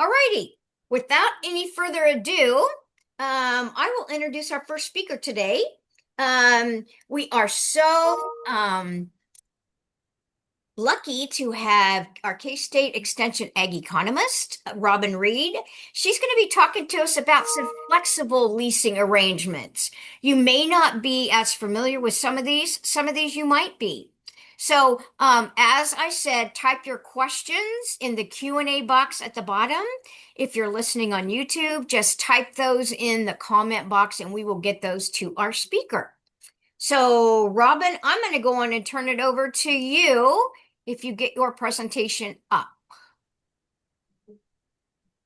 Alrighty, without any further ado, I will introduce our first speaker today. We are so lucky to have our K-State Extension Ag economist, Robin Reid. She's going to be talking to us about some flexible leasing arrangements. You may not be as familiar with some of these you might be. So, as I said, type your questions in the Q&A box at the bottom. If you're listening on YouTube, just type those in the comment box and we will get those to our speaker. So, Robin, I'm going to go on and turn it over to you if you get your presentation up.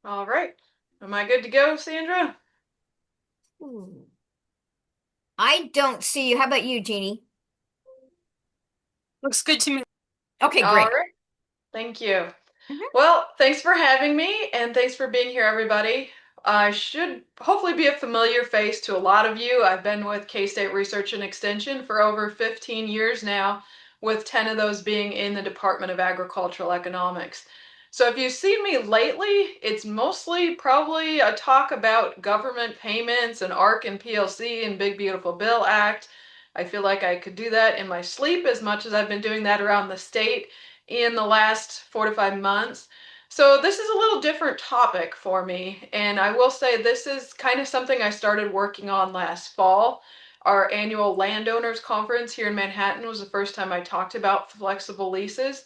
All right. Am I good to go, Sandra? I don't see you. How about you, Jeannie? Looks good to me. Okay, All great. right. Thank you. Mhm. Well, thanks for having me, and thanks for being here, everybody. I should hopefully be a familiar face to a lot of you. I've been with K-State Research and Extension for over 15 years now, with 10 of those being in the Department of Agricultural Economics. So if you've seen me lately, it's mostly probably a talk about government payments and ARC and PLC and Big Beautiful Bill Act. I feel like I could do that in my sleep as much as I've been doing that around the state in the last 4 to 5 months. So this is a little different topic for me, and I will say this is kind of something I started working on last fall. Our annual landowners conference here in Manhattan was the first time I talked about flexible leases,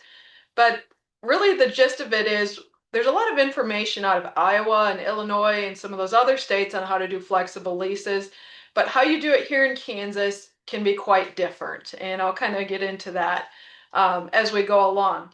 but really the gist of it is there's a lot of information out of Iowa and Illinois and some of those other states on how to do flexible leases, but how you do it here in Kansas can be quite different, and I'll kind of get into that as we go along.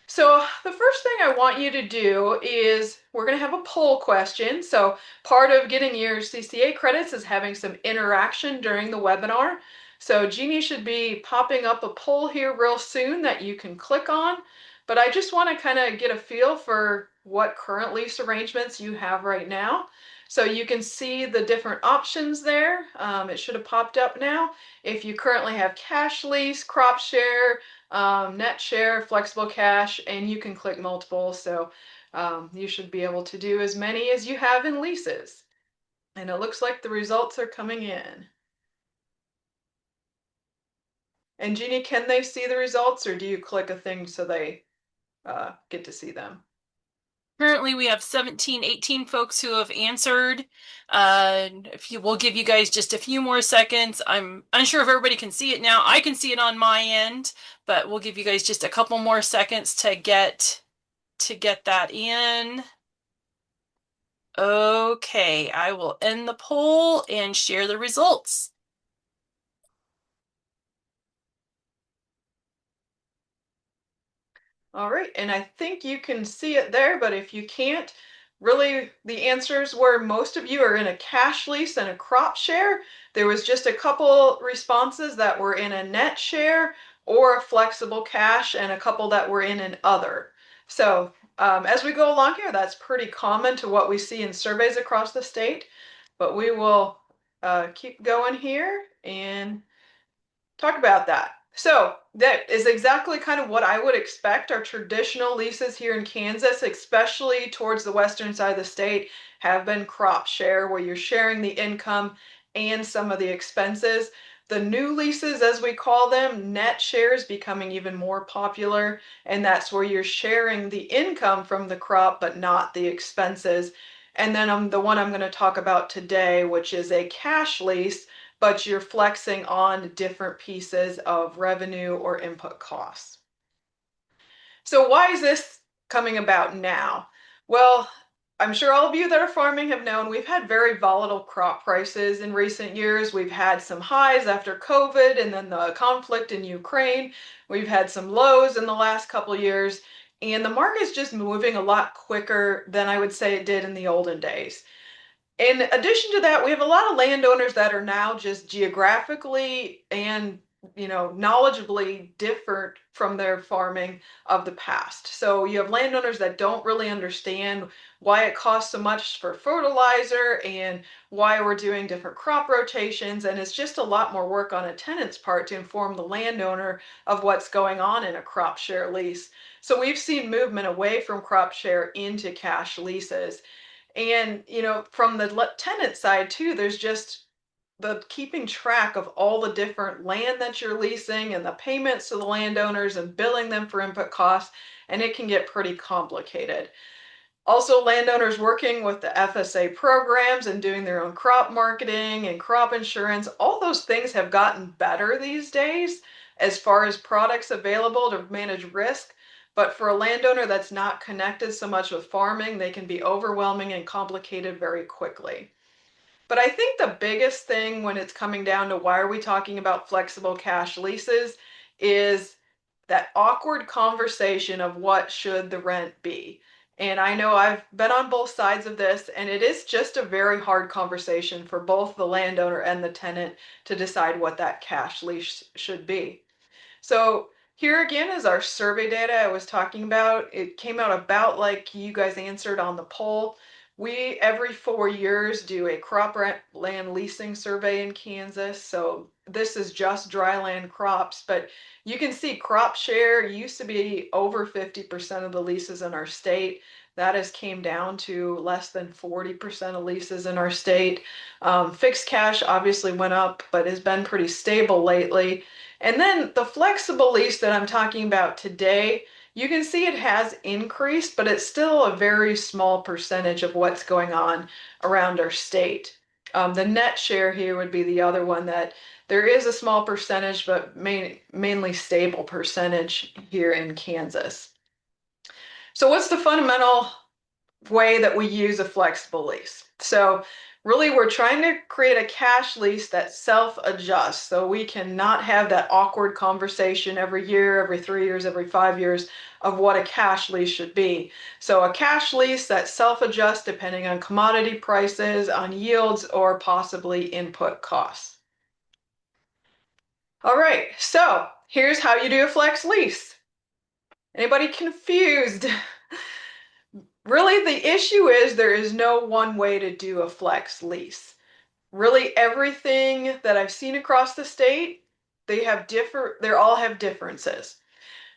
So the first thing I want you to do is we're going to have a poll question. So part of getting your CCA credits is having some interaction during the webinar. So Jeannie should be popping up a poll here real soon that you can click on. But I just want to kind of get a feel for what current lease arrangements you have right now. So you can see the different options there. It should have popped up now. If you currently have cash lease, crop share, net share, flexible cash, and you can click multiple. So you should be able to do as many as you have in leases. And it looks like the results are coming in. And Jeannie, can they see the results, or do you click a thing so they get to see them? Currently, we have 17, 18 folks who have answered. We'll give you guys just a few more seconds. I'm unsure if everybody can see it now. I can see it on my end, but we'll give you guys just a couple more seconds to get that in. Okay, I will end the poll and share the results. All right, and I think you can see it there, but if you can't, really the answers were most of you are in a cash lease and a crop share. There was just a couple responses that were in a net share or a flexible cash, and a couple that were in an other. So as we go along here, that's pretty common to what we see in surveys across the state, but we will keep going here and talk about that. So that is exactly kind of what I would expect. Our traditional leases here in Kansas, especially towards the western side of the state, have been crop share, where you're sharing the income and some of the expenses. The new leases, as we call them, net shares, becoming even more popular, and that's where you're sharing the income from the crop but not the expenses. And then the one I'm going to talk about today, which is a cash lease, but you're flexing on different pieces of revenue or input costs. So why is this coming about now? Well, I'm sure all of you that are farming have known we've had very volatile crop prices in recent years. We've had some highs after COVID and then the conflict in Ukraine. We've had some lows in the last couple years, and the market's just moving a lot quicker than I would say it did in the olden days. In addition to that, we have a lot of landowners that are now just geographically and knowledgeably different from their farming of the past. So you have landowners that don't really understand why it costs so much for fertilizer and why we're doing different crop rotations. And it's just a lot more work on a tenant's part to inform the landowner of what's going on in a crop share lease. So we've seen movement away from crop share into cash leases. And, from the tenant side too, there's just the keeping track of all the different land that you're leasing and the payments to the landowners and billing them for input costs, and it can get pretty complicated. Also, landowners working with the FSA programs and doing their own crop marketing and crop insurance, all those things have gotten better these days as far as products available to manage risk. But for a landowner that's not connected so much with farming, they can be overwhelming and complicated very quickly. But I think the biggest thing when it's coming down to why are we talking about flexible cash leases is that awkward conversation of what should the rent be. And I know I've been on both sides of this, and it is just a very hard conversation for both the landowner and the tenant to decide what that cash lease should be. So here again is our survey data I was talking about. It came out about like you guys answered on the poll. We every 4 years do a crop land leasing survey in Kansas. So this is just dry land crops, but you can see crop share used to be over 50% of the leases in our state. That has came down to less than 40% of leases in our state. Fixed cash obviously went up, but has been pretty stable lately. And then the flexible lease that I'm talking about today, you can see it has increased, but it's still a very small percentage of what's going on around our state. The net share here would be the other one that there is a small percentage, but mainly stable percentage here in Kansas. So what's the fundamental way that we use a flexible lease? So really we're trying to create a cash lease that self-adjusts so we can not have that awkward conversation every year, every 3 years, every 5 years of what a cash lease should be. So a cash lease that self-adjusts depending on commodity prices, on yields, or possibly input costs. All right, so here's how you do a flex lease. Anybody confused? Really, the issue is there is no one way to do a flex lease. Really, everything that I've seen across the state, they all have differences.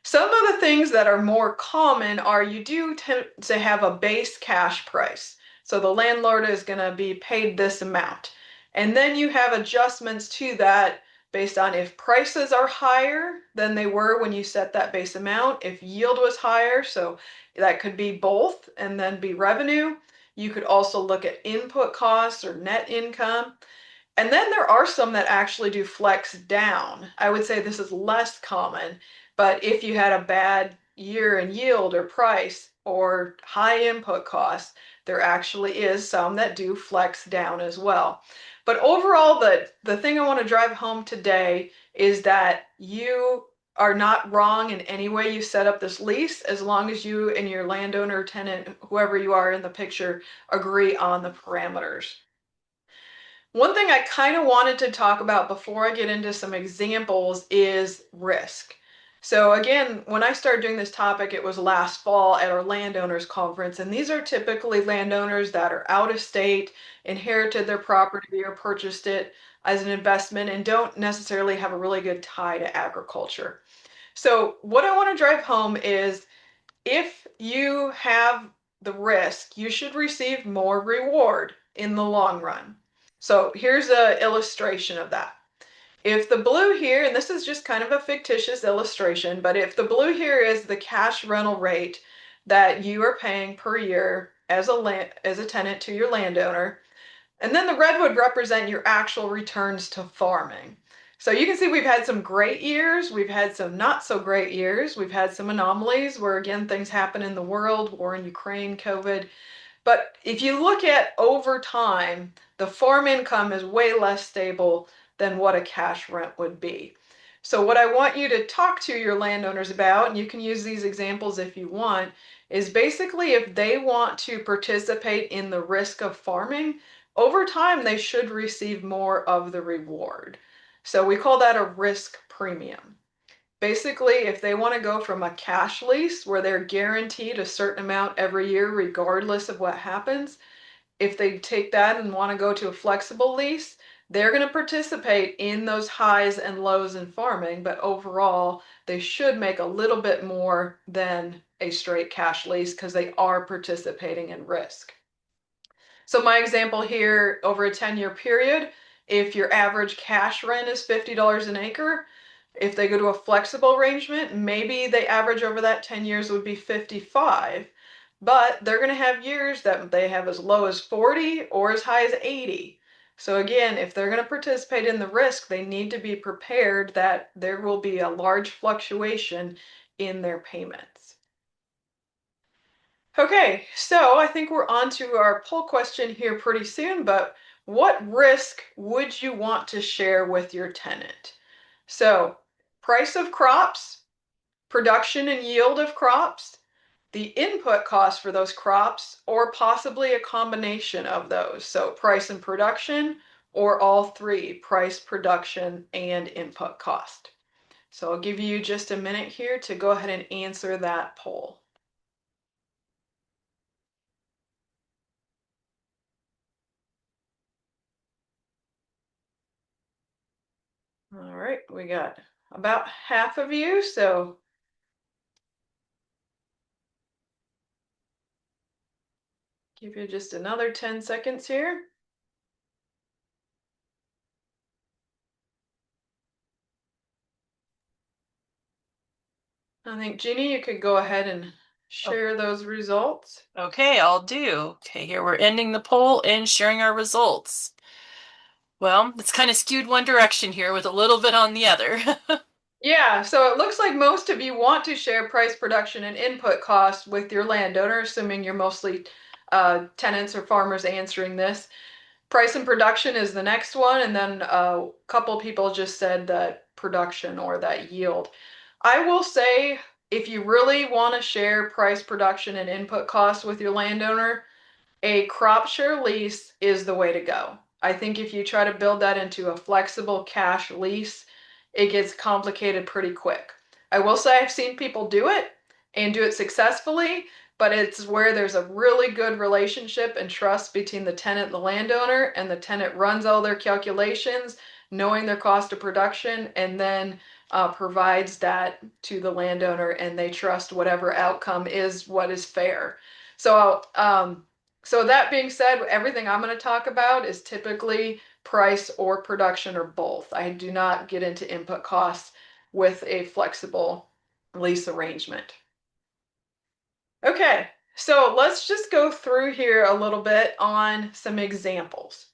Some of the things that are more common are you do tend to have a base cash price. So the landlord is going to be paid this amount. And then you have adjustments to that based on if prices are higher than they were when you set that base amount, if yield was higher, so that could be both and then be revenue. You could also look at input costs or net income. And then there are some that actually do flex down. I would say this is less common, but if you had a bad year in yield or price or high input costs, there actually is some that do flex down as well. But overall, the thing I want to drive home today is that you are not wrong in any way you set up this lease, as long as you and your landowner, tenant, whoever you are in the picture, agree on the parameters. One thing I kind of wanted to talk about before I get into some examples is risk. So again, when I started doing this topic, it was last fall at our landowners conference, and these are typically landowners that are out of state, inherited their property or purchased it as an investment and don't necessarily have a really good tie to agriculture. So what I want to drive home is if you have the risk, you should receive more reward in the long run. So here's an illustration of that. If the blue here, and this is just kind of a fictitious illustration, but if the blue here is the cash rental rate that you are paying per year as a tenant to your landowner, and then the red would represent your actual returns to farming. So you can see we've had some great years, we've had some not so great years, we've had some anomalies where again things happen in the world, war in Ukraine, COVID. But if you look at over time, the farm income is way less stable than what a cash rent would be. So what I want you to talk to your landowners about, and you can use these examples if you want, is basically if they want to participate in the risk of farming, over time they should receive more of the reward. So we call that a risk premium. Basically, if they want to go from a cash lease where they're guaranteed a certain amount every year, regardless of what happens, if they take that and want to go to a flexible lease, they're going to participate in those highs and lows in farming, but overall, they should make a little bit more than a straight cash lease because they are participating in risk. So my example here, over a 10-year period, if your average cash rent is $50 an acre, if they go to a flexible arrangement, maybe they average over that 10 years would be 55, but they're going to have years that they have as low as 40 or as high as 80. So again, if they're going to participate in the risk, they need to be prepared that there will be a large fluctuation in their payments. Okay, so I think we're on to our poll question here pretty soon, but what risk would you want to share with your tenant? So, price of crops, production and yield of crops, the input cost for those crops, or possibly a combination of those. So, price and production, or all three, price, production, and input cost. So, I'll give you just a minute here to go ahead and answer that poll. All right, we got about half of you, so give you just another 10 seconds here. I think, Jeannie, you could go ahead and share those results. Okay, I'll do. Okay, here we're ending the poll and sharing our results. Well, it's kind of skewed one direction here with a little bit on the other. Yeah, so it looks like most of you want to share price, production, and input costs with your landowner, assuming you're mostly tenants or farmers answering this. Price and production is the next one, and then a couple people just said that production or that yield. I will say, if you really want to share price, production, and input costs with your landowner, a crop share lease is the way to go. I think if you try to build that into a flexible cash lease, it gets complicated pretty quick. I will say I've seen people do it and do it successfully, but it's where there's a really good relationship and trust between the tenant and the landowner, and the tenant runs all their calculations, knowing their cost of production, and then provides that to the landowner, and they trust whatever outcome is what is fair. So so that being said, everything I'm going to talk about is typically price or production or both. I do not get into input costs with a flexible lease arrangement. Okay, so let's just go through here a little bit on some examples.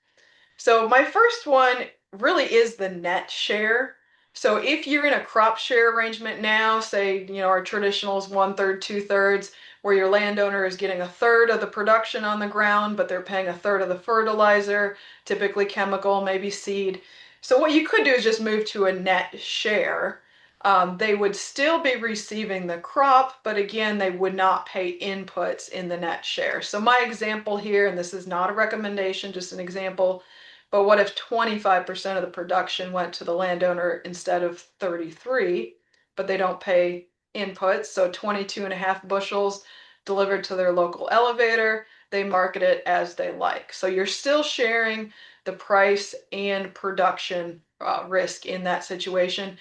So my first one really is the net share. So if you're in a crop share arrangement now, say, our traditional is 1/3, 2/3, where your landowner is getting a third of the production on the ground, but they're paying a third of the fertilizer, typically chemical, maybe seed. So what you could do is just move to a net share. They would still be receiving the crop, but again, they would not pay inputs in the net share. So my example here, and this is not a recommendation, just an example, but what if 25% of the production went to the landowner instead of 33, but they don't pay inputs? So 22 and a half bushels delivered to their local elevator, they market it as they like. So you're still sharing the price and production risk in that situation.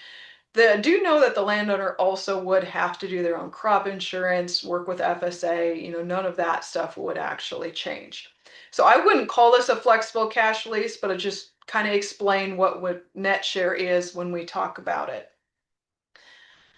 Do know that the landowner also would have to do their own crop insurance, work with FSA, none of that stuff would actually change. So I wouldn't call this a flexible cash lease, but I just kind of explain what net share is when we talk about it.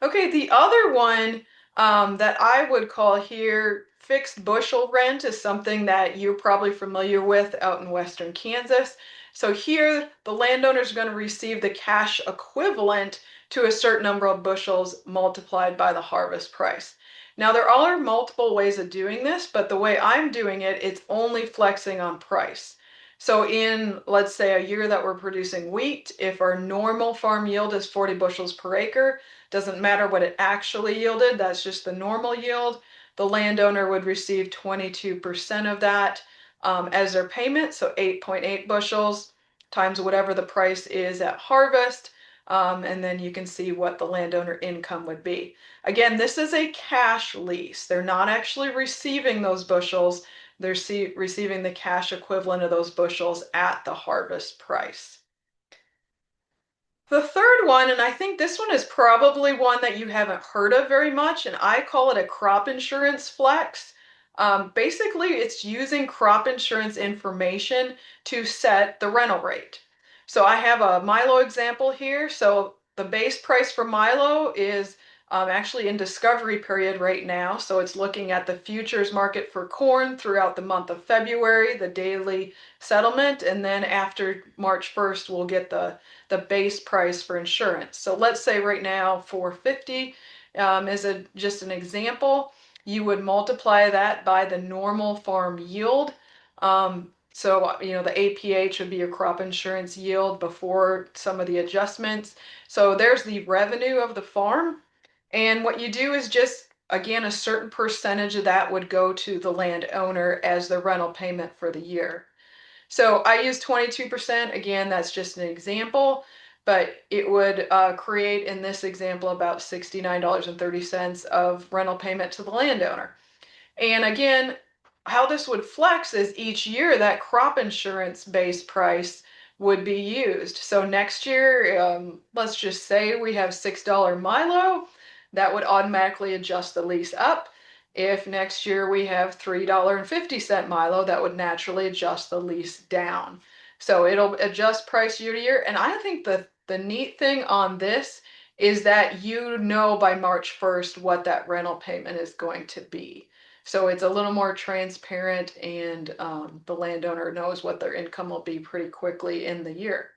Okay, the other one that I would call here fixed bushel rent is something that you're probably familiar with out in Western Kansas. So here, the landowner is going to receive the cash equivalent to a certain number of bushels multiplied by the harvest price. Now, there are multiple ways of doing this, but the way I'm doing it, it's only flexing on price. So in, let's say, a year that we're producing wheat, if our normal farm yield is 40 bushels per acre, doesn't matter what it actually yielded, that's just the normal yield. The landowner would receive 22% of that as their payment, so 8.8 bushels. times whatever the price is at harvest. And then you can see what the landowner income would be. Again, this is a cash lease. They're not actually receiving those bushels. They're receiving the cash equivalent of those bushels at the harvest price. The third one, and I think this one is probably one that you haven't heard of very much, and I call it a crop insurance flex. Basically, it's using crop insurance information to set the rental rate. So I have a Milo example here. So the base price for Milo is actually in discovery period right now. So it's looking at the futures market for corn throughout the month of February, the daily settlement, and then after March 1st, we'll get the base price for insurance. So let's say right now 450 is just an example. You would multiply that by the normal farm yield. So, the APH would be your crop insurance yield before some of the adjustments. So there's the revenue of the farm. And what you do is just, again, a certain percentage of that would go to the landowner as the rental payment for the year. So I use 22%. Again, that's just an example, but it would create in this example about $69.30 of rental payment to the landowner. And again, how this would flex is each year that crop insurance base price would be used. So next year, let's just say we have $6 Milo, that would automatically adjust the lease up. If next year we have $3.50 Milo, that would naturally adjust the lease down. So it'll adjust price year to year. And I think the neat thing on this is that you know by March 1st what that rental payment is going to be. So it's a little more transparent, and the landowner knows what their income will be pretty quickly in the year.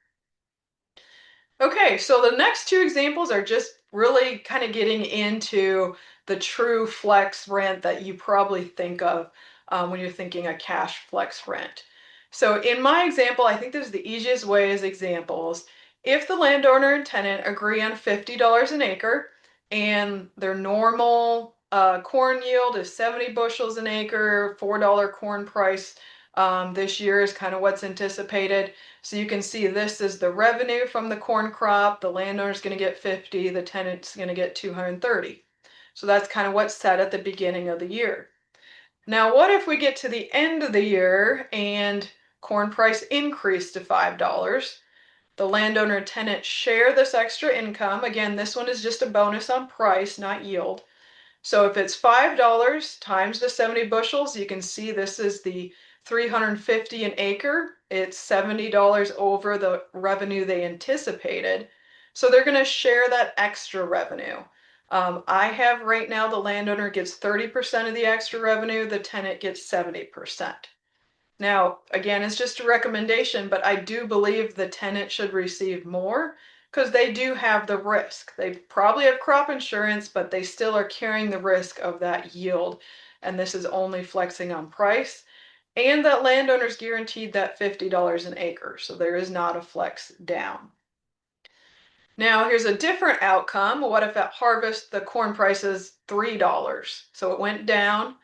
Okay, so the next two examples are just really kind of getting into the true flex rent that you probably think of when you're thinking a cash flex rent. So in my example, I think this is the easiest way as examples. If the landowner and tenant agree on $50 an acre and their normal corn yield is 70 bushels an acre, $4 corn price this year is kind of what's anticipated. So you can see this is the revenue from the corn crop. The landowner's going to get 50, the tenant's going to get 230. So that's kind of what's set at the beginning of the year. Now, what if we get to the end of the year and corn price increased to $5? The landowner and tenant share this extra income. Again, this one is just a bonus on price, not yield. So if it's $5 times the 70 bushels, you can see this is the 350 an acre. It's $70 over the revenue they anticipated. So they're going to share that extra revenue. I have right now the landowner gets 30% of the extra revenue, the tenant gets 70%. Now, again, it's just a recommendation, but I do believe the tenant should receive more because they do have the risk. They probably have crop insurance, but they still are carrying the risk of that yield. And this is only flexing on price. And that landowner's guaranteed that $50 an acre. So there is not a flex down. Now, here's a different outcome. What if at harvest the corn price is $3? So it went down.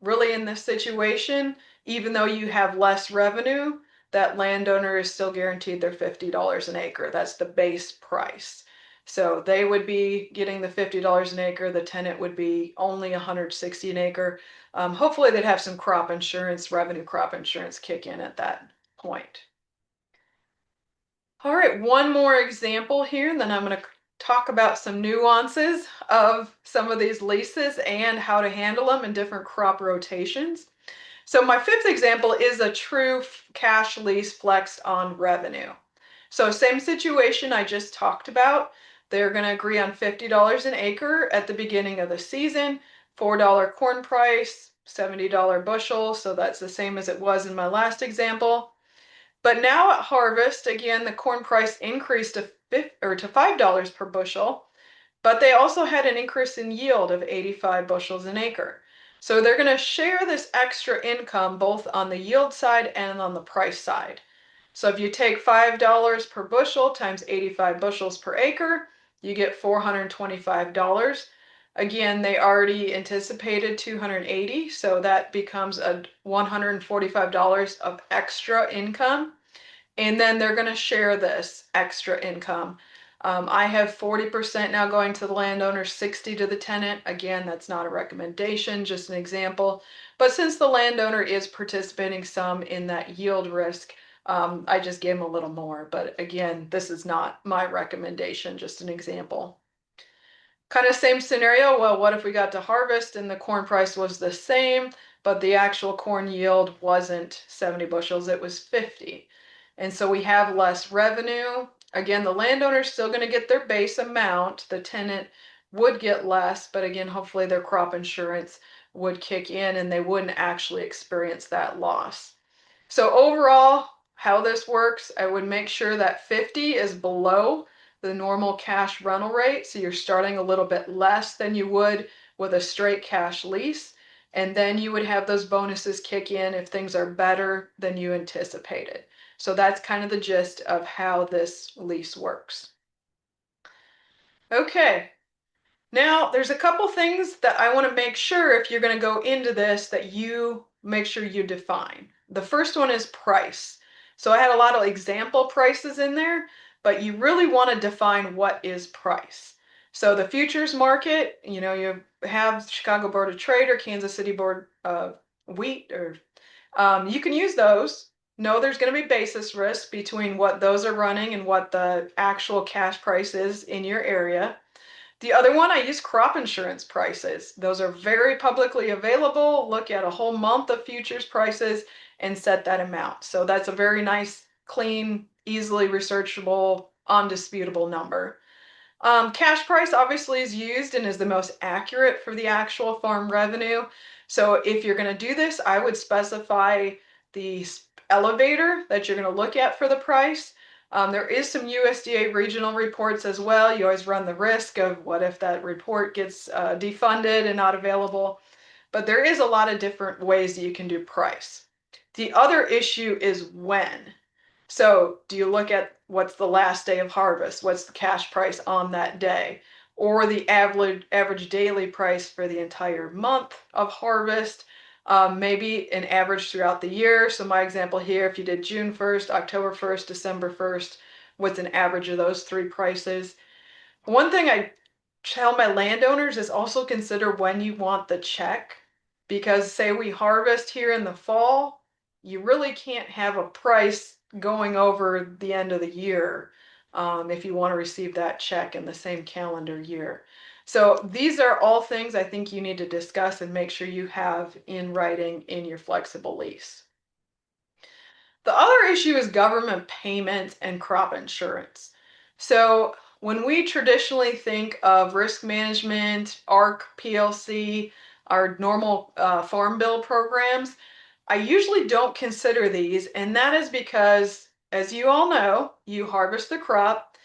Really, in this situation, even though you have less revenue, that landowner is still guaranteed their $50 an acre. That's the base price. So they would be getting the $50 an acre. The tenant would be only $160 an acre. Hopefully, they'd have some crop insurance, revenue crop insurance kick in at that point. All right, one more example here, and then I'm going to talk about some nuances of some of these leases and how to handle them in different crop rotations. So my fifth example is a true cash lease flexed on revenue. So same situation I just talked about. They're going to agree on $50 an acre at the beginning of the season, $4 corn price, $70 bushel. So that's the same as it was in my last example. But now at harvest, again, the corn price increased to $5 per bushel, but they also had an increase in yield of 85 bushels an acre. So they're going to share this extra income both on the yield side and on the price side. So if you take $5 per bushel times 85 bushels per acre, you get $425. Again, they already anticipated 280, so that becomes a $145 of extra income. and then they're going to share this extra income. I have 40% now going to the landowner, 60 to the tenant. Again, that's not a recommendation, just an example. But since the landowner is participating some in that yield risk, I just gave them a little more. But again, this is not my recommendation, just an example. Kind of same scenario. Well, what if we got to harvest and the corn price was the same, but the actual corn yield wasn't 70 bushels, it was 50. And so we have less revenue. Again, the landowner's still going to get their base amount. The tenant would get less, but again, hopefully their crop insurance would kick in and they wouldn't actually experience that loss. So overall, how this works, I would make sure that 50 is below the normal cash rental rate. So you're starting a little bit less than you would with a straight cash lease. And then you would have those bonuses kick in if things are better than you anticipated. So that's kind of the gist of how this lease works. Okay, now, there's a couple things that I want to make sure if you're going to go into this that you make sure you define. The first one is price. So I had a lot of example prices in there, but you really want to define what is price. So the futures market, you have Chicago Board of Trade or Kansas City Board of Wheat, or you can use those. No, there's going to be basis risk between what those are running and what the actual cash price is in your area. The other one, I use crop insurance prices. Those are very publicly available. Look at a whole month of futures prices and set that amount. So that's a very nice, clean, easily researchable, undisputable number. Cash price obviously is used and is the most accurate for the actual farm revenue. So if you're going to do this, I would specify the elevator that you're going to look at for the price. There is some USDA regional reports as well. You always run the risk of what if that report gets defunded and not available. But there is a lot of different ways that you can do price. The other issue is when. So do you look at what's the last day of harvest? What's the cash price on that day? Or the average daily price for the entire month of harvest? Maybe an average throughout the year. So my example here, if you did June 1st, October 1st, December 1st, what's an average of those three prices? One thing I tell my landowners is also consider when you want the check, because say we harvest here in the fall, you really can't have a price going over the end of the year if you want to receive that check in the same calendar year. So these are all things I think you need to discuss and make sure you have in writing in your flexible lease. The other issue is government payments and crop insurance. So when we traditionally think of risk management, ARC, PLC, our normal farm bill programs, I usually don't consider these, and that is because, as you all know, you harvest the crop.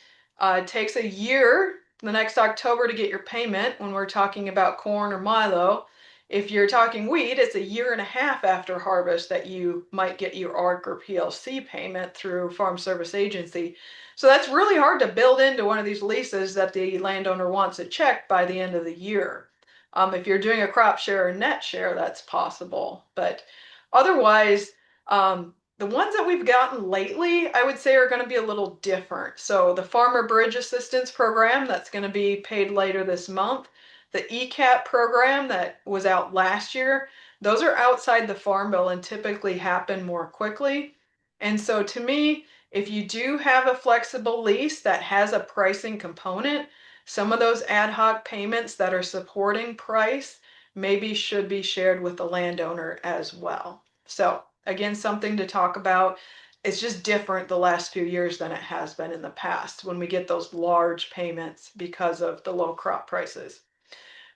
It takes a year, the next October, to get your payment when we're talking about corn or milo. If you're talking wheat, it's a year and a half after harvest that you might get your ARC or PLC payment through Farm Service Agency. So that's really hard to build into one of these leases that the landowner wants a check by the end of the year. If you're doing a crop share or net share, that's possible. But otherwise, the ones that we've gotten lately, I would say, are going to be a little different. So the Farmer Bridge Assistance Program, that's going to be paid later this month. The ECAP program that was out last year, those are outside the farm bill and typically happen more quickly. And so to me, if you do have a flexible lease that has a pricing component, some of those ad hoc payments that are supporting price maybe should be shared with the landowner as well. So again, something to talk about. It's just different the last few years than it has been in the past when we get those large payments because of the low crop prices.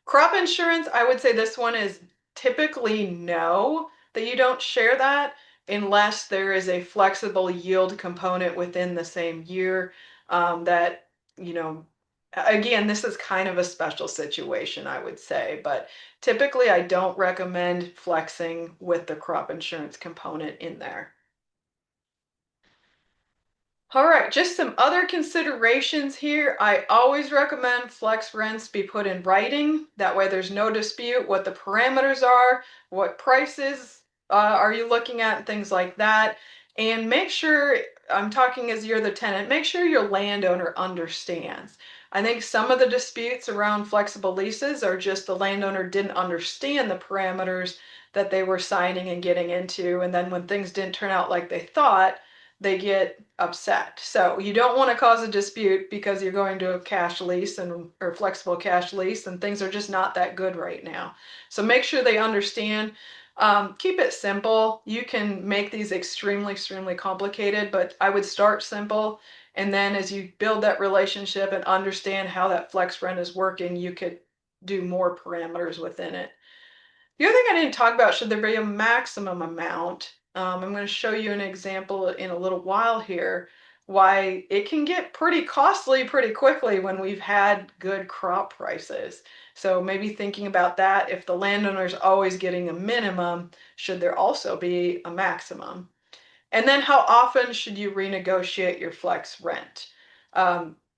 Crop insurance, I would say this one is typically no, that you don't share that unless there is a flexible yield component within the same year that, again, this is kind of a special situation, I would say, but typically I don't recommend flexing with the crop insurance component in there. All right, just some other considerations here. I always recommend flex rents be put in writing. That way there's no dispute what the parameters are, what prices are you looking at, and things like that. And make sure I'm talking as you're the tenant, make sure your landowner understands. I think some of the disputes around flexible leases are just the landowner didn't understand the parameters that they were signing and getting into. And then when things didn't turn out like they thought, they get upset. So you don't want to cause a dispute because you're going to a cash lease and or flexible cash lease and things are just not that good right now. So make sure they understand. Keep it simple. You can make these extremely complicated, but I would start simple. And then as you build that relationship and understand how that flex rent is working, you could do more parameters within it. The other thing I didn't talk about, should there be a maximum amount? I'm going to show you an example in a little while here, why it can get pretty costly pretty quickly when we've had good crop prices. So maybe thinking about that, if the landowner's always getting a minimum, should there also be a maximum? And then how often should you renegotiate your flex rent?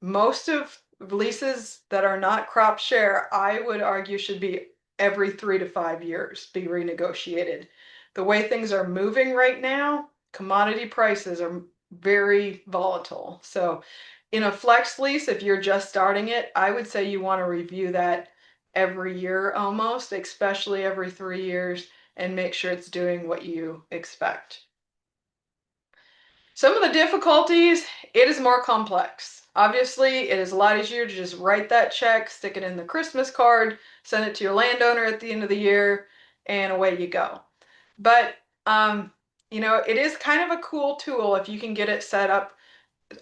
Most of leases that are not crop share, I would argue, should be every 3 to 5 years be renegotiated. The way things are moving right now, commodity prices are very volatile. So in a flex lease, if you're just starting it, I would say you want to review that every year almost, especially every 3 years, and make sure it's doing what you expect. Some of the difficulties, it is more complex. Obviously, it is a lot easier to just write that check, stick it in the Christmas card, send it to your landowner at the end of the year, and away you go. But, it is kind of a cool tool if you can get it set up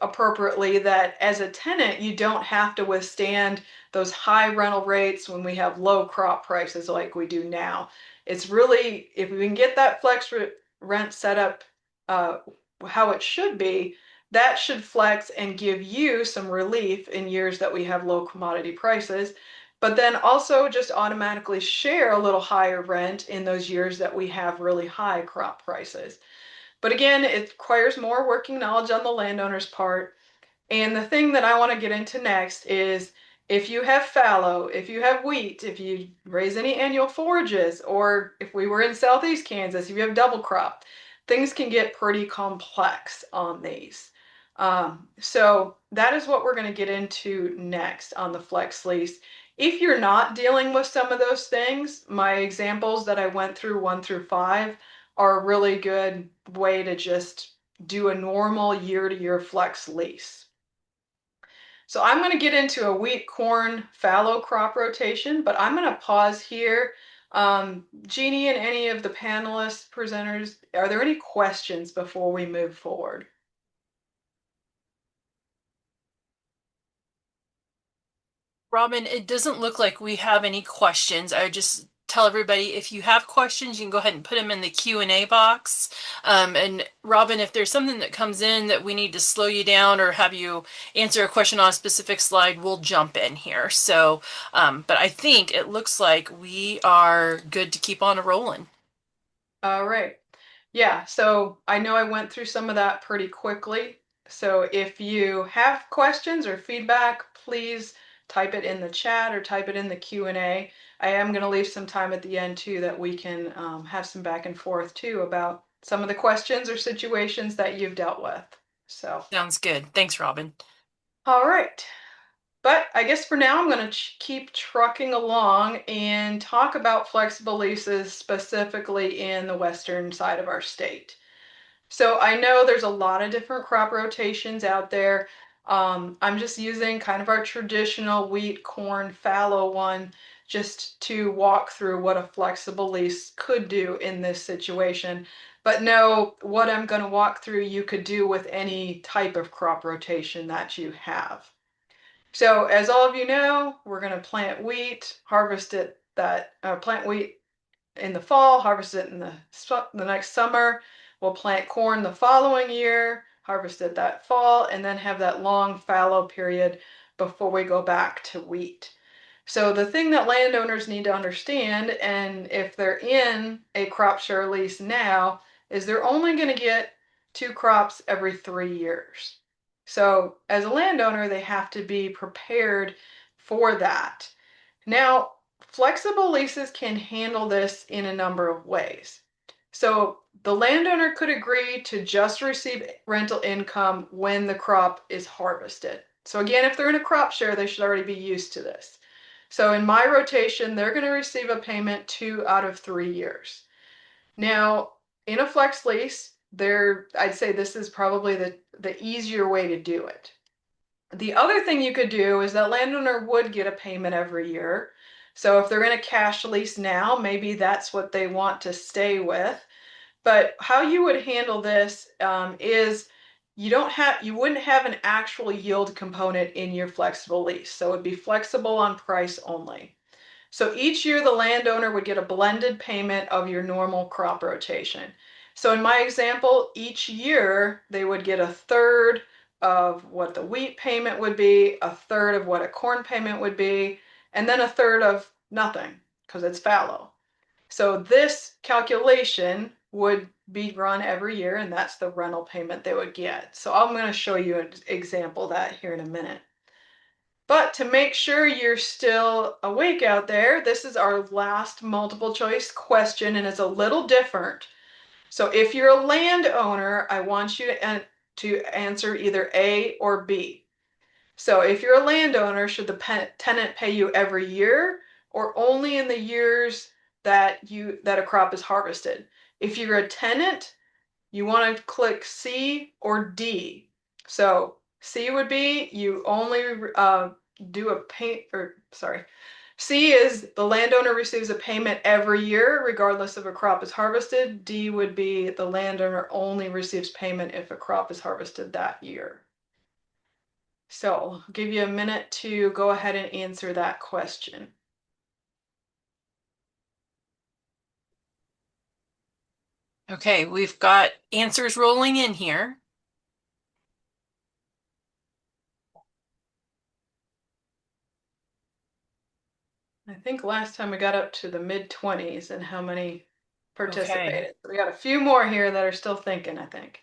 appropriately, that as a tenant you don't have to withstand those high rental rates when we have low crop prices like we do now. It's really, if we can get that flex rent set up uh, how it should be, that should flex and give you some relief in years that we have low commodity prices, but then also just automatically share a little higher rent in those years that we have really high crop prices. But again, it requires more working knowledge on the landowner's part. And the thing that I want to get into next is, if you have fallow, if you have wheat, if you raise any annual forages, or if we were in southeast Kansas, if you have double crop, things can get pretty complex on these. So that is what we're going to get into next on the flex lease. If you're not dealing with some of those things, my examples that I went through 1 through 5 are a really good way to just do a normal year-to-year flex lease. So I'm going to get into a wheat, corn, fallow crop rotation, but I'm going to pause here. Jeannie and any of the panelists, presenters, are there any questions before we move forward? Robin, it doesn't look like we have any questions. I would just tell everybody, if you have questions, you can go ahead and put them in the Q&A box. And Robin, if there's something that comes in that we need to slow you down or have you answer a question on a specific slide, we'll jump in here. So, but I think it looks like we are good to keep on rolling. All right. Yeah, so I know I went through some of that pretty quickly. So if you have questions or feedback, please type it in the chat or type it in the Q&A. I am going to leave some time at the end too that we can have some back and forth too about some of the questions or situations that you've dealt with. So, Sounds good. Thanks, Robin. all right. But I guess for now, I'm going to keep trucking along and talk about flexible leases specifically in the western side of our state. So I know there's a lot of different crop rotations out there. I'm just using kind of our traditional wheat, corn, fallow one just to walk through what a flexible lease could do in this situation. But no, what I'm going to walk through you could do with any type of crop rotation that you have. So as all of you know, we're going to plant wheat, harvest it plant wheat in the fall, harvest it in the next summer. We'll plant corn the following year, harvest it that fall, and then have that long fallow period before we go back to wheat. So the thing that landowners need to understand, and if they're in a crop share lease now, is they're only going to get 2 crops every 3 years. So as a landowner, they have to be prepared for that. Now, flexible leases can handle this in a number of ways. So the landowner could agree to just receive rental income when the crop is harvested. So again, if they're in a crop share, they should already be used to this. So in my rotation, they're going to receive a payment 2 out of 3 years. Now, in a flex lease, I'd say this is probably the easier way to do it. The other thing you could do is that landowner would get a payment every year. So if they're in a cash lease now, maybe that's what they want to stay with. But how you would handle this is you wouldn't have an actual yield component in your flexible lease. So it'd be flexible on price only. So each year the landowner would get a blended payment of your normal crop rotation. So in my example, each year they would get a third of what the wheat payment would be, a third of what a corn payment would be, and then a third of nothing because it's fallow. So this calculation would be run every year, and that's the rental payment they would get. So I'm going to show you an example of that here in a minute. But to make sure you're still awake out there, this is our last multiple choice question, and it's a little different. So if you're a landowner, I want you to answer either A or B. So if you're a landowner, should the tenant pay you every year or only in the years that a crop is harvested? If you're a tenant, you want to click C or D. So C would be you only do a pay, or sorry, C is the landowner receives a payment every year regardless if a crop is harvested. D would be the landowner only receives payment if a crop is harvested that year. So I'll give you a minute to go ahead and answer that question. Okay, we've got answers rolling in here. I think last time we got up to the mid-20s and how many Okay. participated. We got a few more here that are still thinking, I think.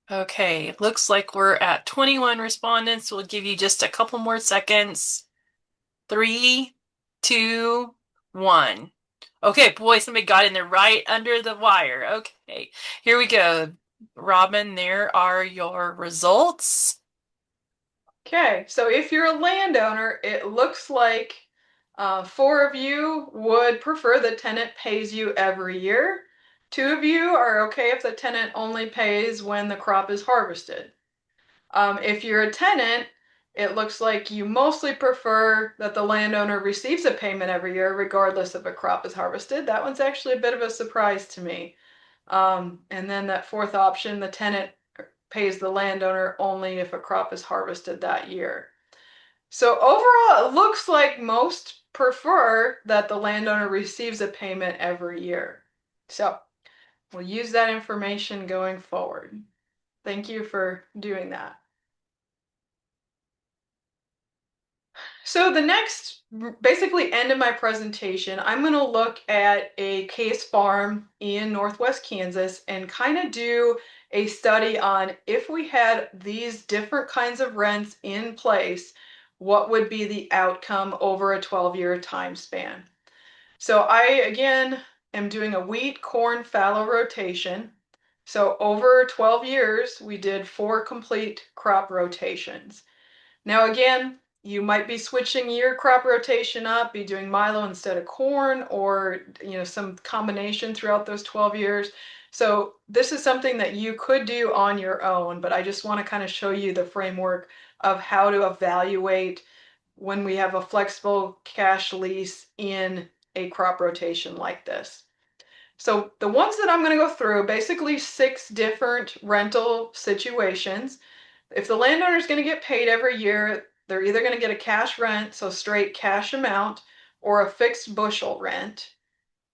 Okay, looks like we're at 21 respondents. We'll give you just a couple more seconds. 3, 2, 1. Okay, boy, somebody got in there right under the wire. Okay, here we go. Robin, there are your results. Okay, so if you're a landowner, it looks like 4 of you would prefer the tenant pays you every year. 2 of you are okay if the tenant only pays when the crop is harvested. If you're a tenant, it looks like you mostly prefer that the landowner receives a payment every year, regardless if a crop is harvested. That one's actually a bit of a surprise to me. And then that fourth option, the tenant pays the landowner only if a crop is harvested that year. So overall, it looks like most prefer that the landowner receives a payment every year. So we'll use that information going forward. Thank you for doing that. So the next, basically end of my presentation, I'm going to look at a case farm in Northwest Kansas and kind of do a study on if we had these different kinds of rents in place, what would be the outcome over a 12-year time span. So I, again, am doing a wheat, corn, fallow rotation. So over 12 years, we did 4 complete crop rotations. Now again, you might be switching your crop rotation up, be doing milo instead of corn, or some combination throughout those 12 years. So this is something that you could do on your own, but I just want to kind of show you the framework of how to evaluate when we have a flexible cash lease in a crop rotation like this. So the ones that I'm going to go through, basically 6 different rental situations. If the landowner is going to get paid every year, they're either going to get a cash rent, so straight cash amount, or a fixed bushel rent.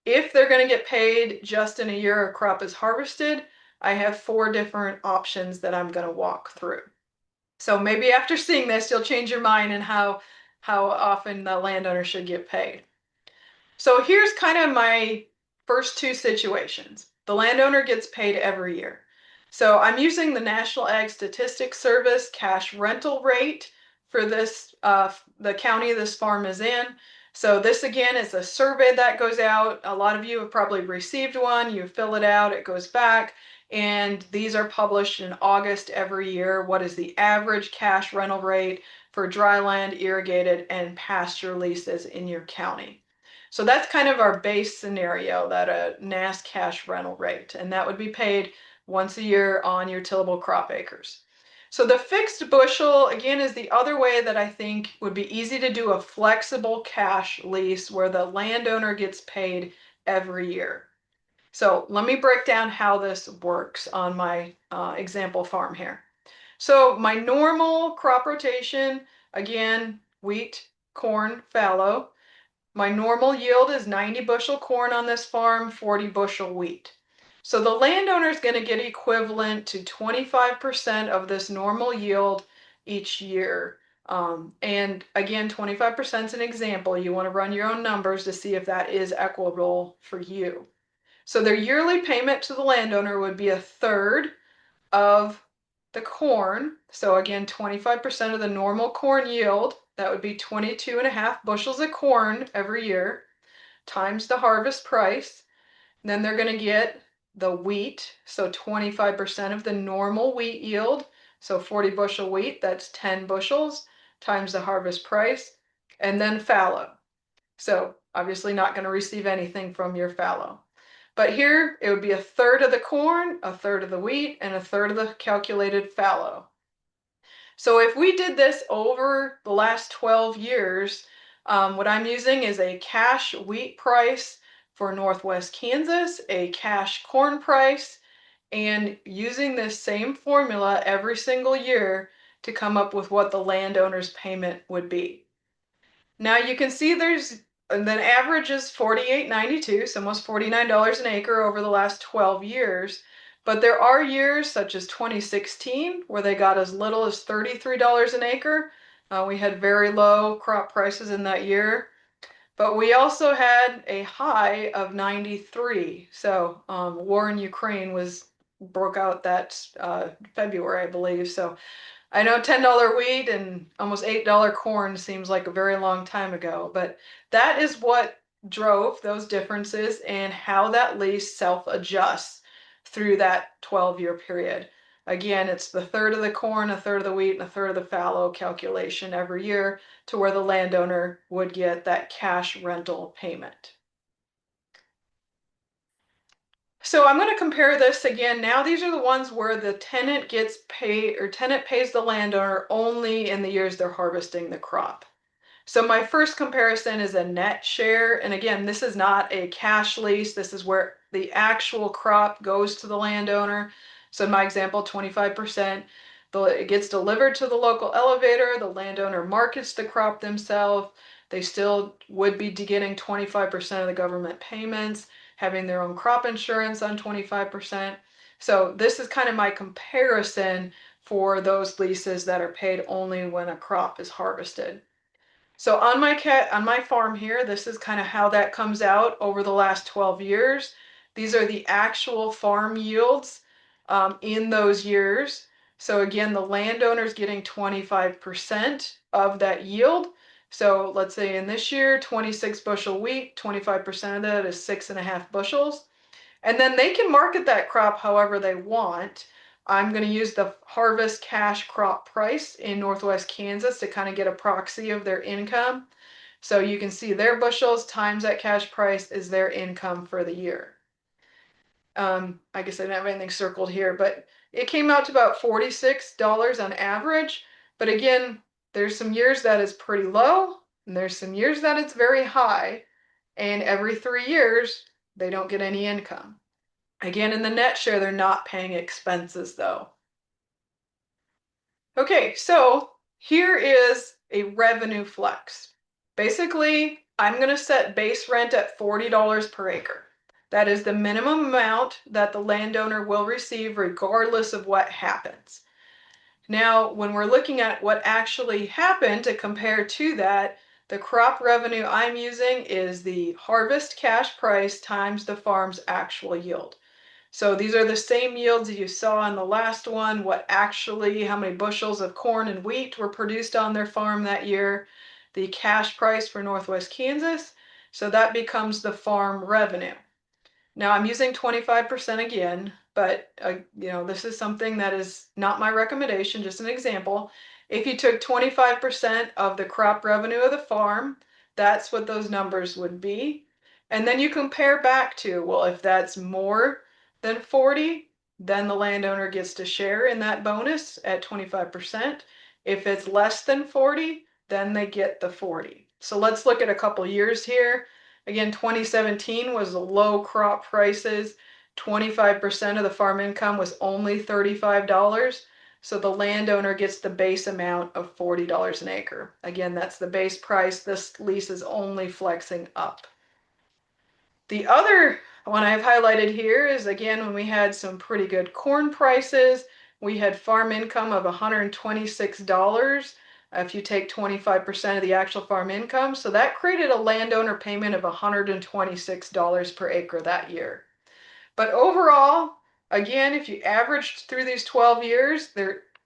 If they're going to get paid just in a year a crop is harvested, I have 4 different options that I'm going to walk through. So maybe after seeing this, you'll change your mind in how often the landowner should get paid. So here's kind of my first 2 situations. The landowner gets paid every year. So I'm using the National Ag Statistics Service cash rental rate for this, the county this farm is in. So this again is a survey that goes out. A lot of you have probably received one. You fill it out, it goes back, and these are published in August every year. What is the average cash rental rate for dry land, irrigated, and pasture leases in your county? So that's kind of our base scenario, that a NAS cash rental rate, and that would be paid once a year on your tillable crop acres. So the fixed bushel, again, is the other way that I think would be easy to do a flexible cash lease where the landowner gets paid every year. So let me break down how this works on my example farm here. So my normal crop rotation, again, wheat, corn, fallow. My normal yield is 90 bushel corn on this farm, 40 bushel wheat. So the landowner is going to get equivalent to 25% of this normal yield each year. And again, 25% is an example. You want to run your own numbers to see if that is equitable for you. So their yearly payment to the landowner would be a third of the corn. So again, 25% of the normal corn yield, that would be 22.5 bushels of corn every year, times the harvest price. Then they're going to get the wheat, so 25% of the normal wheat yield, so 40 bushel wheat, that's 10 bushels, times the harvest price, and then fallow. So obviously not going to receive anything from your fallow. But here it would be a third of the corn, a third of the wheat, and a third of the calculated fallow. So if we did this over the last 12 years, what I'm using is a cash wheat price for Northwest Kansas, a cash corn price, and using this same formula every single year to come up with what the landowner's payment would be. Now you can see and then average is $48.92, so almost $49 an acre over the last 12 years. But there are years such as 2016 where they got as little as $33 an acre. We had very low crop prices in that year. But we also had a high of 93. So war in Ukraine broke out that February, I believe. So I know $10 wheat and almost $8 corn seems like a very long time ago, but that is what drove those differences and how that lease self-adjusts through that 12-year period. Again, it's the third of the corn, a third of the wheat, and a third of the fallow calculation every year to where the landowner would get that cash rental payment. So I'm going to compare this again. Now these are the ones where the tenant gets paid, or tenant pays the landowner only in the years they're harvesting the crop. So my first comparison is a net share. And again, this is not a cash lease. This is where the actual crop goes to the landowner. So in my example, 25%. It gets delivered to the local elevator. The landowner markets the crop themselves. They still would be getting 25% of the government payments, having their own crop insurance on 25%. So this is kind of my comparison for those leases that are paid only when a crop is harvested. So on my farm here, this is kind of how that comes out over the last 12 years. These are the actual farm yields in those years. So again, the landowner's getting 25% of that yield. So let's say in this year, 26 bushel wheat, 25% of that is 6.5 bushels. And then they can market that crop however they want. I'm going to use the harvest cash crop price in Northwest Kansas to kind of get a proxy of their income. So you can see their bushels times that cash price is their income for the year. I guess I didn't have anything circled here, but it came out to about $46 on average. But again, there's some years that is pretty low, and there's some years that it's very high. And every 3 years, they don't get any income. Again, in the net share, they're not paying expenses though. Okay, so here is a revenue flex. Basically, I'm going to set base rent at $40 per acre. That is the minimum amount that the landowner will receive regardless of what happens. Now, when we're looking at what actually happened to compare to that, the crop revenue I'm using is the harvest cash price times the farm's actual yield. So these are the same yields that you saw in the last one, how many bushels of corn and wheat were produced on their farm that year, the cash price for Northwest Kansas. So that becomes the farm revenue. Now I'm using 25% again, but this is something that is not my recommendation, just an example. If you took 25% of the crop revenue of the farm, that's what those numbers would be. And then you compare back to, well, if that's more than 40, then the landowner gets to share in that bonus at 25%. If it's less than 40, then they get the 40. So let's look at a couple years here. Again, 2017 was low crop prices. 25% of the farm income was only $35. So the landowner gets the base amount of $40 an acre. Again, that's the base price. This lease is only flexing up. The other one I've highlighted here is, again, when we had some pretty good corn prices, we had farm income of $126 if you take 25% of the actual farm income. So that created a landowner payment of $126 per acre that year. But overall, again, if you averaged through these 12 years,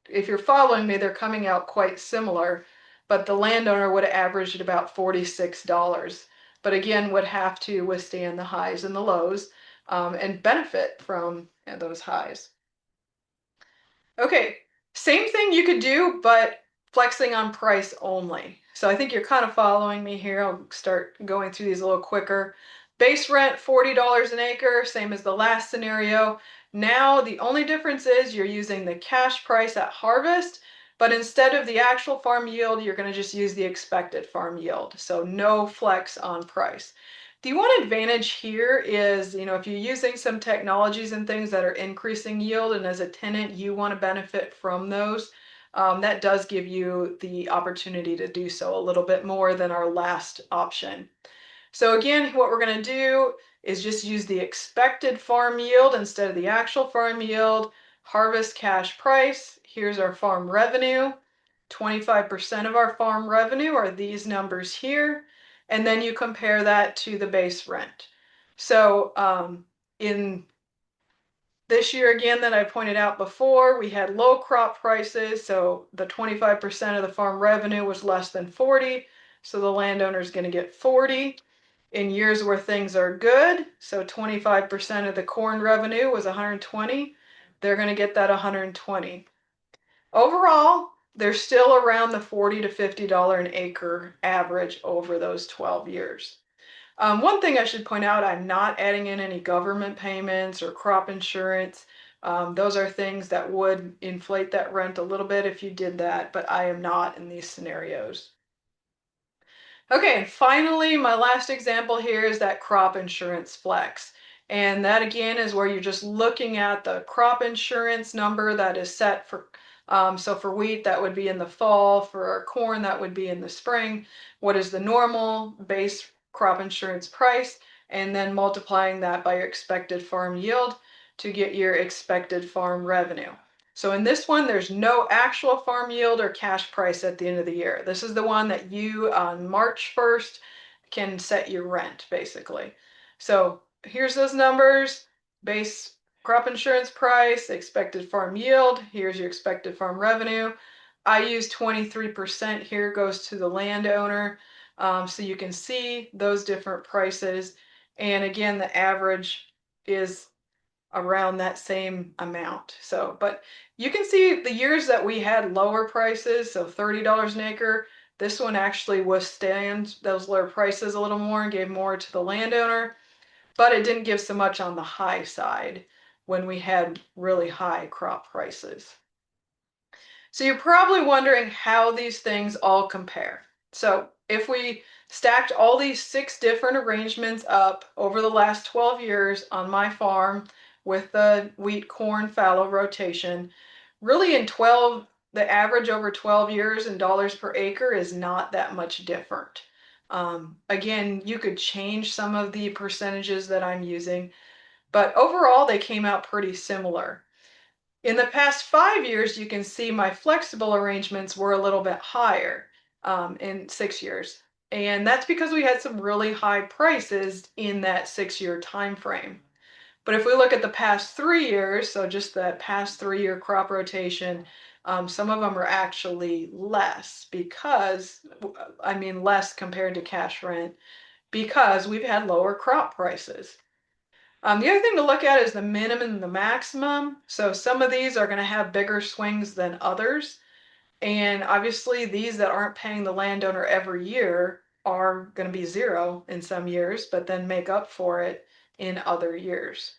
if you're following me, they're coming out quite similar. But the landowner would have averaged about $46. But again, would have to withstand the highs and the lows and benefit from those highs. Okay, same thing you could do, but flexing on price only. So I think you're kind of following me here. I'll start going through these a little quicker. Base rent, $40 an acre, same as the last scenario. Now the only difference is you're using the cash price at harvest, but instead of the actual farm yield, you're going to just use the expected farm yield. So no flex on price. The one advantage here is, if you're using some technologies and things that are increasing yield, and as a tenant, you want to benefit from those, that does give you the opportunity to do so a little bit more than our last option. So again, what we're going to do is just use the expected farm yield instead of the actual farm yield. Harvest cash price. Here's our farm revenue. 25% of our farm revenue are these numbers here. And then you compare that to the base rent. So in this year, again, that I pointed out before, we had low crop prices. So the 25% of the farm revenue was less than 40. So the landowner is going to get 40. In years where things are good, so 25% of the corn revenue was 120, they're going to get that 120. Overall, they're still around the $40 to $50 an acre average over those 12 years. One thing I should point out, I'm not adding in any government payments or crop insurance. Those are things that would inflate that rent a little bit if you did that, but I am not in these scenarios. Okay, and finally, my last example here is that crop insurance flex. And that again is where you're just looking at the crop insurance number that is set for, so for wheat, that would be in the fall. For our corn, that would be in the spring. What is the normal base crop insurance price? And then multiplying that by your expected farm yield to get your expected farm revenue. So in this one, there's no actual farm yield or cash price at the end of the year. This is the one that you on March 1st can set your rent, basically. So here's those numbers: base crop insurance price, expected farm yield. Here's your expected farm revenue. I use 23% here, goes to the landowner. So you can see those different prices. And again, the average is around that same amount. So, but you can see the years that we had lower prices, so $30 an acre, this one actually withstands those lower prices a little more and gave more to the landowner, but it didn't give so much on the high side when we had really high crop prices. So you're probably wondering how these things all compare. So if we stacked all these 6 different arrangements up over the last 12 years on my farm with the wheat corn fallow rotation, really the average over 12 years in dollars per acre is not that much different. Again, you could change some of the percentages that I'm using, but overall they came out pretty similar. In the past 5 years, you can see my flexible arrangements were a little bit higher in 6 years. And that's because we had some really high prices in that 6-year time frame. But if we look at the past 3 years, so just that past 3 year crop rotation, some of them are actually less because, I mean, less compared to cash rent because we've had lower crop prices. The other thing to look at is the minimum and the maximum. So some of these are going to have bigger swings than others. And obviously, these that aren't paying the landowner every year are going to be zero in some years, but then make up for it in other years.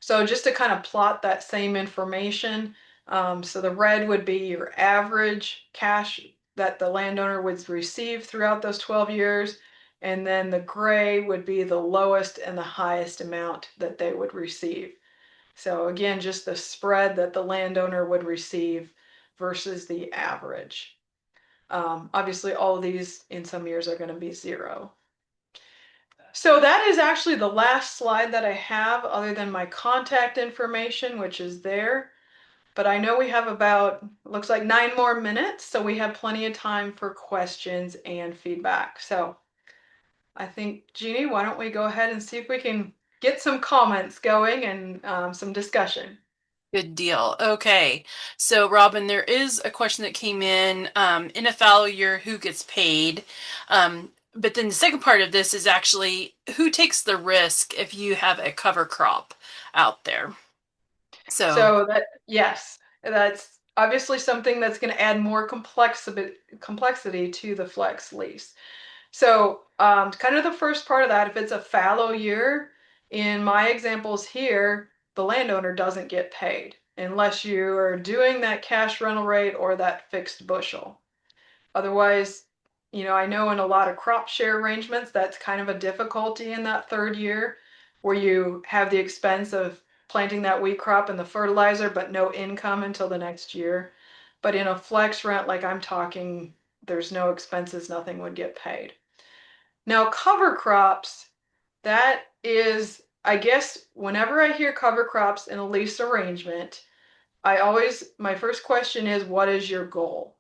So just to kind of plot that same information, so the red would be your average cash that the landowner would receive throughout those 12 years, and then the gray would be the lowest and the highest amount that they would receive. So again, just the spread that the landowner would receive versus the average. Obviously, all of these in some years are going to be zero. So that is actually the last slide that I have other than my contact information, which is there. But I know we have about, looks like 9 more minutes, so we have plenty of time for questions and feedback. So I think, Jeannie, why don't we go ahead and see if we can get some comments going and some discussion. Good deal. Okay. So, Robin, there is a question that came in a fallow year, who gets paid? But then the second part of this is actually who takes the risk if you have a cover crop out there? So, So that, yes, that's obviously something that's going to add more complexity to the flex lease. So kind of the first part of that, if it's a fallow year, in my examples here, the landowner doesn't get paid unless you are doing that cash rental rate or that fixed bushel. Otherwise, I know in a lot of crop share arrangements, that's kind of a difficulty in that third year where you have the expense of planting that wheat crop and the fertilizer, but no income until the next year. But in a flex rent, like I'm talking, there's no expenses, nothing would get paid. Now, cover crops, that is, I guess, whenever I hear cover crops in a lease arrangement, my first question is, what is your goal?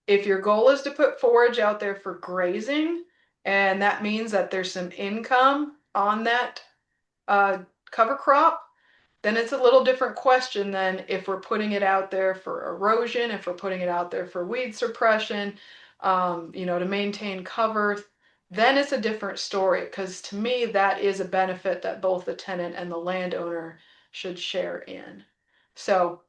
If your goal is to put forage out there for grazing, and that means that there's some income on that uh, cover crop, then it's a little different question than if we're putting it out there for erosion, if we're putting it out there for weed suppression, to maintain cover, then it's a different story. Because to me, that is a benefit that both the tenant and the landowner should share in. So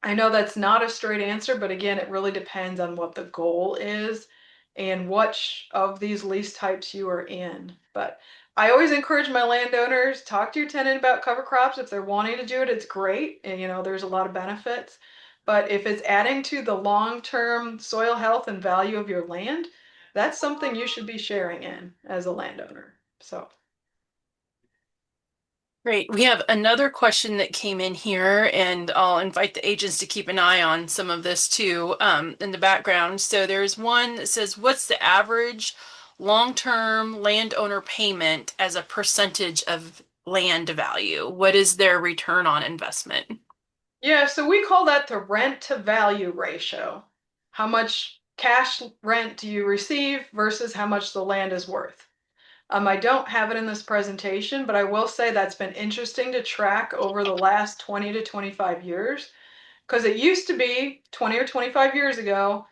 I know that's not a straight answer, but again, it really depends on what the goal is and which of these lease types you are in. But I always encourage my landowners, talk to your tenant about cover crops. If they're wanting to do it, it's great. And there's a lot of benefits. But if it's adding to the long-term soil health and value of your land, that's something you should be sharing in as a landowner. So great. We have another question that came in here, and I'll invite the agents to keep an eye on some of this too, in the background. So there's one that says, what's the average long-term landowner payment as a percentage of land value? What is their return on investment? yeah, so we call that the rent to value ratio. How much cash rent do you receive versus how much the land is worth? I don't have it in this presentation, but I will say that's been interesting to track over the last 20 to 25 years. Because it used to be 20 or 25 years ago,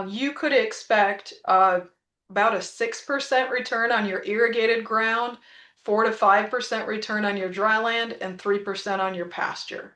you could expect about a 6% return on your irrigated ground, 4 to 5% return on your dry land, and 3% on your pasture.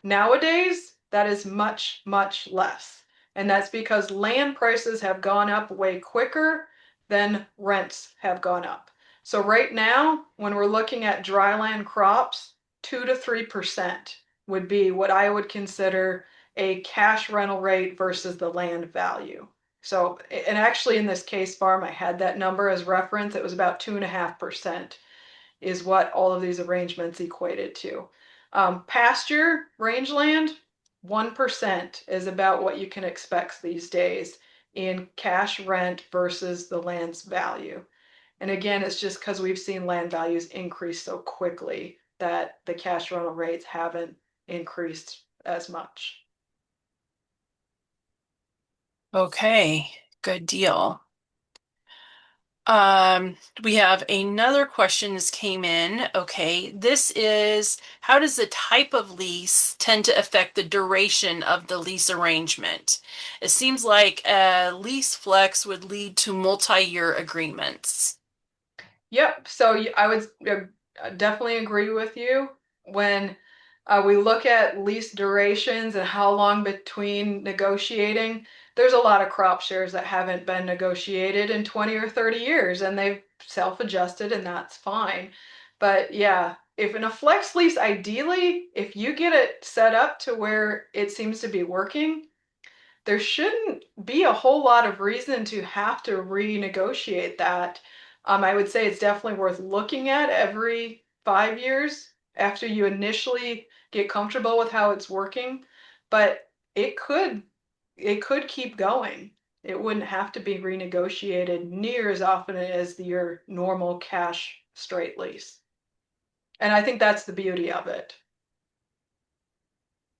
Nowadays, that is much, much less. And that's because land prices have gone up way quicker than rents have gone up. So right now, when we're looking at dry land crops, 2 to 3% would be what I would consider a cash rental rate versus the land value. So, and actually in this case farm, I had that number as reference. It was about 2.5% is what all of these arrangements equated to. Pasture rangeland, 1% is about what you can expect these days in cash rent versus the land's value. And again, it's just because we've seen land values increase so quickly that the cash rental rates haven't increased as much. Okay, good deal. We have another question that came in. Okay, this is how does the type of lease tend to affect the duration of the lease arrangement? It seems like a lease flex would lead to multi-year agreements. Yep. So I would definitely agree with you. When we look at lease durations and how long between negotiating, there's a lot of crop shares that haven't been negotiated in 20 or 30 years and they've self-adjusted and that's fine. But yeah, if in a flex lease, ideally, if you get it set up to where it seems to be working, there shouldn't be a whole lot of reason to have to renegotiate that. I would say it's definitely worth looking at every 5 years after you initially get comfortable with how it's working, but it could it could keep going. It wouldn't have to be renegotiated near as often as your normal cash straight lease. And I think that's the beauty of it.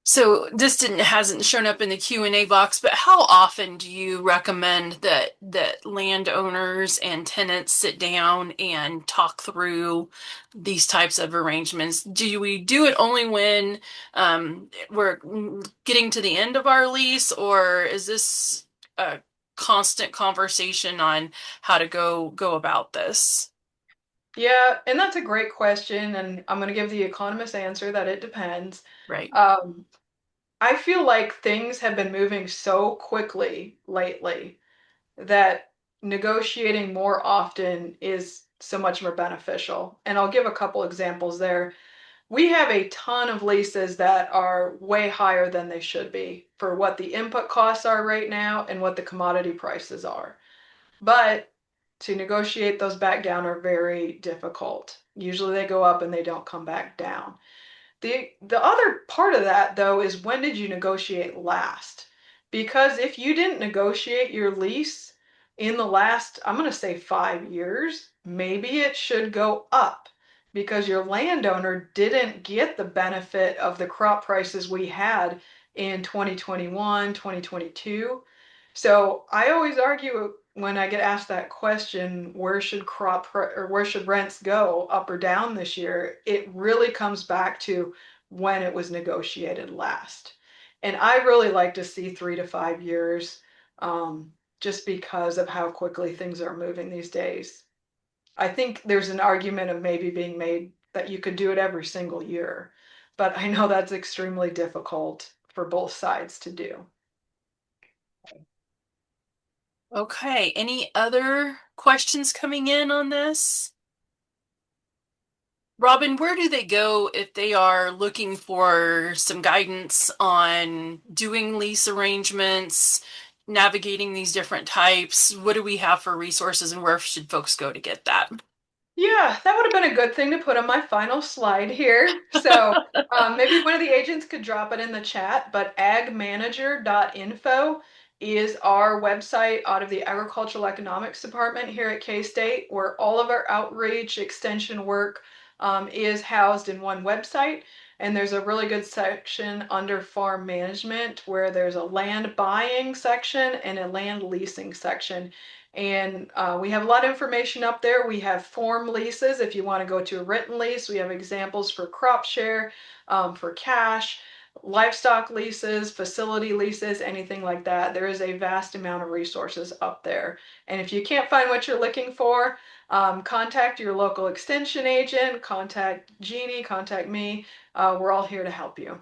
So this didn't hasn't shown up in the Q&A box, but how often do you recommend that landowners and tenants sit down and talk through these types of arrangements? Do we do it only when we're getting to the end of our lease, or is this a constant conversation on how to go about this? Yeah, and that's a great question, and I'm going to give the economist answer that it depends. Right. Um, I feel like things have been moving so quickly lately that negotiating more often is so much more beneficial. And I'll give a couple examples there. We have a ton of leases that are way higher than they should be for what the input costs are right now and what the commodity prices are. But to negotiate those back down are very difficult. Usually they go up and they don't come back down. The other part of that though is when did you negotiate last? Because if you didn't negotiate your lease in the last, I'm going to say 5 years, maybe it should go up because your landowner didn't get the benefit of the crop prices we had in 2021, 2022. So I always argue when I get asked that question, where should or where should rents go, up or down this year? It really comes back to when it was negotiated last. And I really like to see 3 to 5 years, just because of how quickly things are moving these days. I think there's an argument of maybe being made that you could do it every single year, but I know that's extremely difficult for both sides to do. Okay. Any other questions coming in on this? Robin, where do they go if they are looking for some guidance on doing lease arrangements, navigating these different types? What do we have for resources and where should folks go to get that? Yeah, that would have been a good thing to put on my final slide here. So maybe one of the agents could drop it in the chat, but agmanager.info is our website out of the Agricultural Economics Department here at K-State, where all of our outreach extension work is housed in one website. And there's a really good section under farm management where there's a land buying section and a land leasing section. And we have a lot of information up there. We have form leases if you want to go to a written lease. We have examples for crop share, for cash, livestock leases, facility leases, anything like that. There is a vast amount of resources up there. And if you can't find what you're looking for, contact your local extension agent, contact Jeannie, contact me. We're all here to help you.